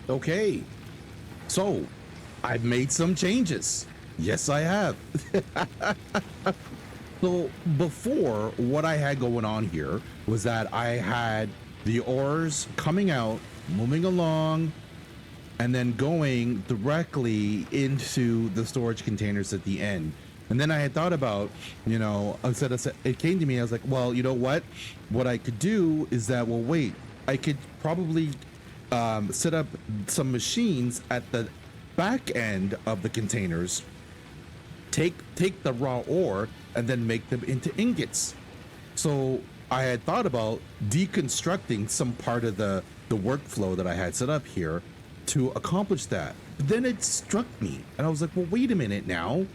Okay, so I've made some changes. Yes, I have. So before, what I had going on here was that I had the ores coming out, moving along, and then going directly into the storage containers at the end. And then I had thought about, it came to me. I was like, well, you know what? What I could do is that, well, wait, I could probably set up some machines at the back end of the containers, take the raw ore, and then make them into ingots. So I had thought about deconstructing some part of the workflow that I had set up here to accomplish that. But then it struck me, and I was like, well, wait a minute now.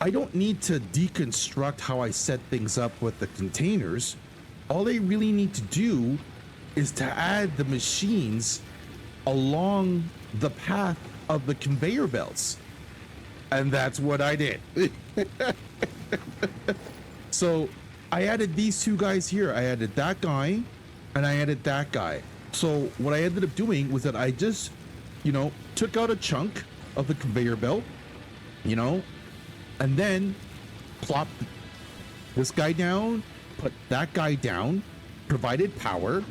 I don't need to deconstruct how I set things up with the containers. All I really need to do is to add the machines along the path of the conveyor belts. And that's what I did. So I added these two guys here. I added that guy and I added that guy. So what I ended up doing was that I just, took out a chunk of the conveyor belt, and then plopped this guy down, put that guy down, provided power,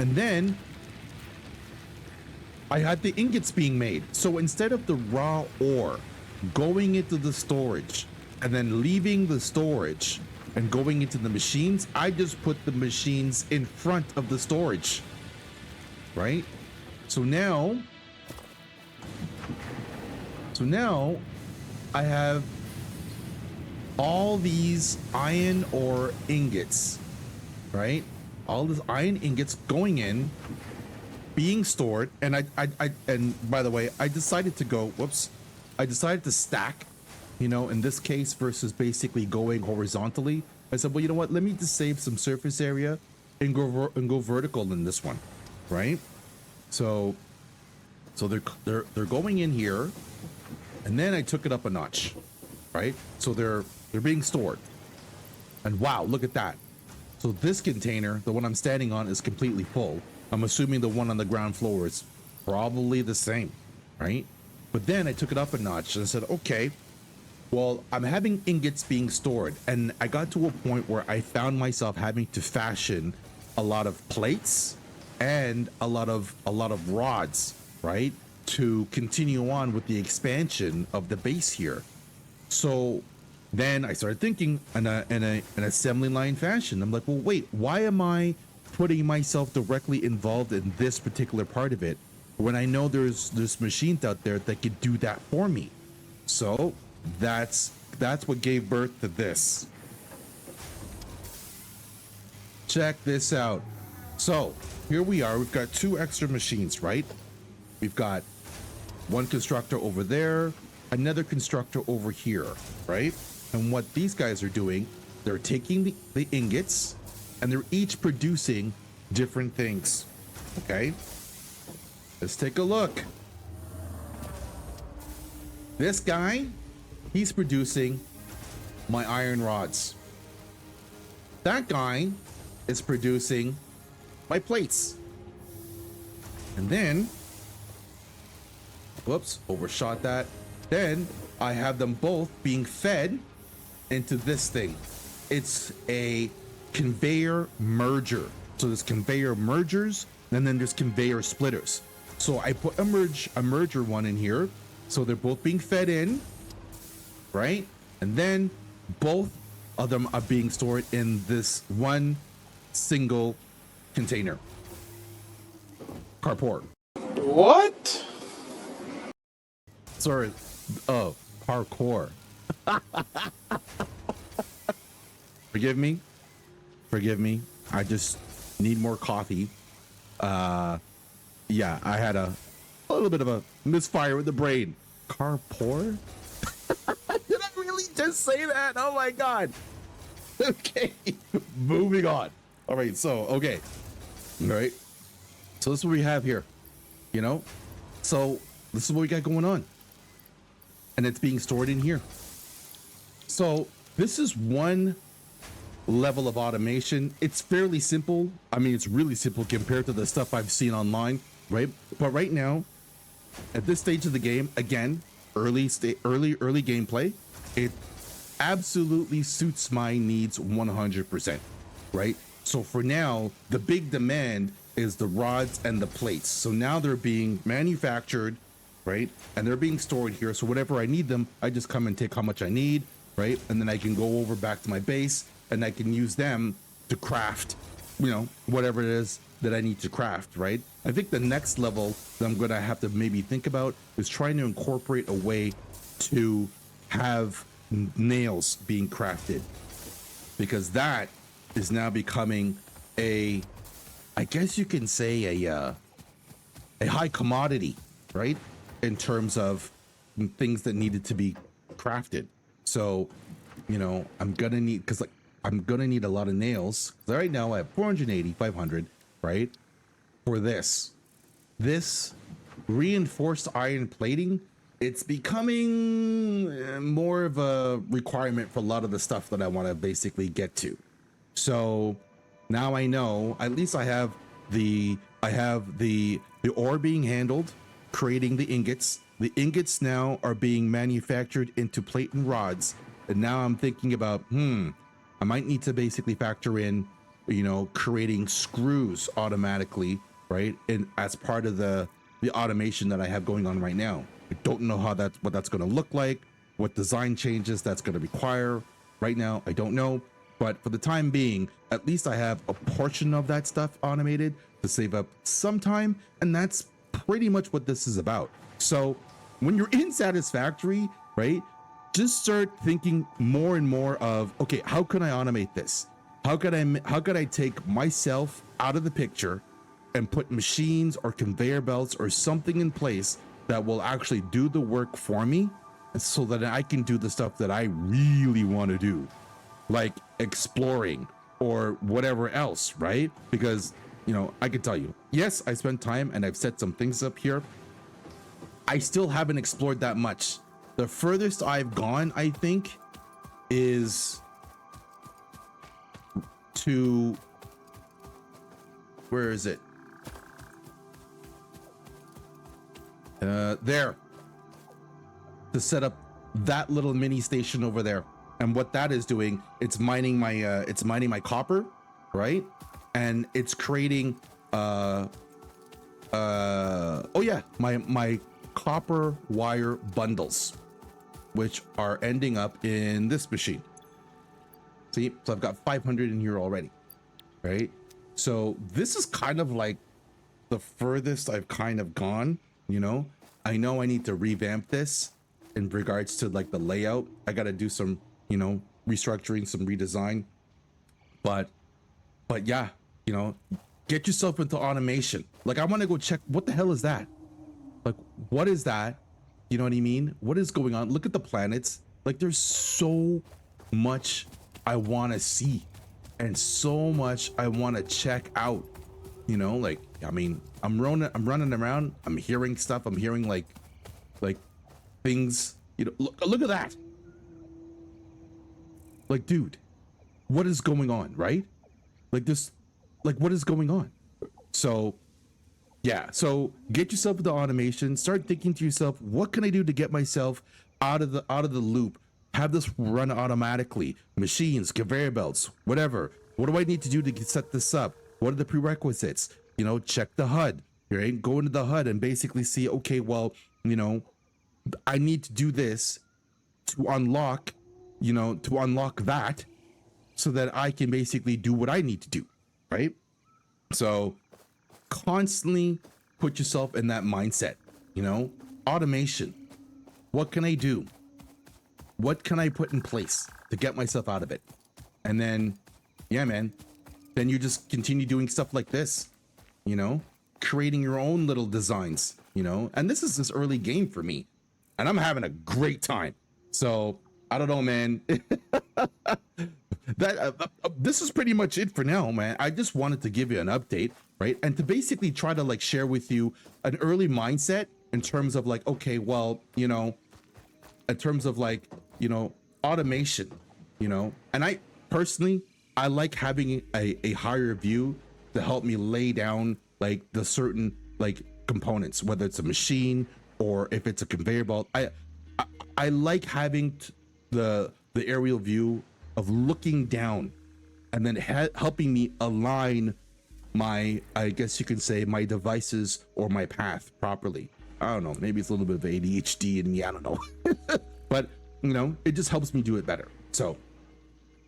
and then I had the ingots being made. So instead of the raw ore going into the storage and then leaving the storage and going into the machines, I just put the machines in front of the storage, right? So now I have all these iron ore ingots, right? All these iron ingots going in, being stored, and and by the way, I decided to stack, in this case, versus basically going horizontally. I said, well, you know what? Let me just save some surface area and go vertical in this one, right? So they're going in here, and then I took it up a notch, right? So they're being stored, and wow, look at that. So this container, the one I'm standing on, is completely full. I'm assuming the one on the ground floor is probably the same, right? But then I took it up a notch and I said, okay, well, I'm having ingots being stored, and I got to a point where I found myself having to fashion a lot of plates and a lot of rods, right, to continue on with the expansion of the base here. So then I started thinking in an assembly line fashion. I'm like, well, wait, why am I putting myself directly involved in this particular part of it when I know there's machines out there that could do that for me? So that's what gave birth to this. Check this out. So here we are. We've got two extra machines, right? We've got one constructor over there, another constructor over here, right? And what these guys are doing, they're taking the ingots, and they're each producing different things. Okay, let's take a look. This guy, he's producing my iron rods. That guy is producing my plates. And then, whoops, overshot that. Then I have them both being fed into this thing. It's a conveyor merger. So there's conveyor mergers, and then there's conveyor splitters. So I put a merger one in here, so they're both being fed in, right? And then both of them are being stored in this one single container. Carport. What? Sorry. Oh, parkour. Forgive me. I just need more coffee. Yeah, I had a little bit of a misfire with the brain. Carport? Did I really just say that? Oh my god. Okay, moving on. All right, so okay. All right. So this is what we have here. So this is what we got going on. And it's being stored in here. So this is one level of automation. It's fairly simple. I mean, it's really simple compared to the stuff I've seen online. right? But right now, at this stage of the game, again, early gameplay, it absolutely suits my needs 100%, right? So for now, the big demand is the rods and the plates. So now they're being manufactured, right? And they're being stored here. So whenever I need them, I just come and take how much I need, right? And then I can go over back to my base and I can use them to craft, you know, whatever it is that I need to craft, right? I think the next level that I'm going to have to maybe think about is trying to incorporate a way to have nails being crafted, because that is now becoming a, I guess you can say a high commodity, right? In terms of things that needed to be crafted. So, you know, I'm gonna need, because like I'm gonna need a lot of nails. Right now I have 480, 500, right? For this reinforced iron plating, it's becoming more of a requirement for a lot of the stuff that I want to basically get to. So now I know, at least I have the ore being handled, creating the ingots. The ingots now are being manufactured into plate and rods. And now I'm thinking about, I might need to basically factor in, you know, creating screws automatically, right? And as part of the automation that I have going on right now. I don't know what that's going to look like, what design changes that's going to require. Right now, I don't know. But for the time being, at least I have a portion of that stuff automated to save up some time. And that's pretty much what this is about. So when you're in Satisfactory, right, just start thinking more and more of, okay, how can I automate this? How could I take myself out of the picture and put machines or conveyor belts or something in place that will actually do the work for me, so that I can do the stuff that I really want to do, like exploring or whatever else, right? Because, you know, I can tell you, yes, I spent time and I've set some things up here. I still haven't explored that much. The furthest I've gone, I think, is to, where is it? There, to set up that little mini station over there. And what that is doing, it's mining my copper, right? And it's creating my copper wire bundles, which are ending up in this machine. See, so I've got 500 in here already, right? So this is kind of like the furthest I've kind of gone. You know I need to revamp this in regards to like the layout. I got to do some, you know, restructuring, some redesign, but yeah, you know, get yourself into automation. Like, I want to go check, what the hell is that? Like, what is that? You know what I mean? What is going on? Look at the planets. Like, there's so much I want to see and so much I want to check out. You know, like, I mean, I'm running around. I'm hearing stuff. I'm hearing like things. You know, look at that. Like, dude, what is going on, right? Like this, like, what is going on? So, yeah. So get yourself into automation. Start thinking to yourself, what can I do to get myself out of the loop? Have this run automatically. Machines, conveyor belts, whatever. What do I need to do to set this up? What are the prerequisites? You know, check the HUD, right? Go into the HUD and basically see, okay, well, you know, I need to do this to unlock, you know, to unlock that so that I can basically do what I need to do, right? So constantly put yourself in that mindset, you know, automation. What can I do? What can I put in place to get myself out of it? And then, yeah, man, then you just continue doing stuff like this, you know, creating your own little designs, you know, and this is this early game for me and I'm having a great time. So I don't know, man. This is pretty much it for now, man. I just wanted to give you an update, right? And to basically try to like share with you an early mindset in terms of like, okay, well, you know, in terms of like, you know, automation, you know, and I personally, I like having a higher view to help me lay down like the certain like components, whether it's a machine or if it's a conveyor belt. I like having the aerial view of looking down and then helping me align my, I guess you can say, my devices or my path properly. I don't know, maybe it's a little bit of ADHD in me, I don't know. But you know, it just helps me do it better. So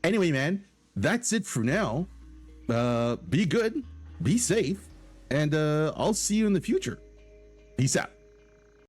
anyway, man, that's it for now. Be good, be safe, and I'll see you in the future. Peace out.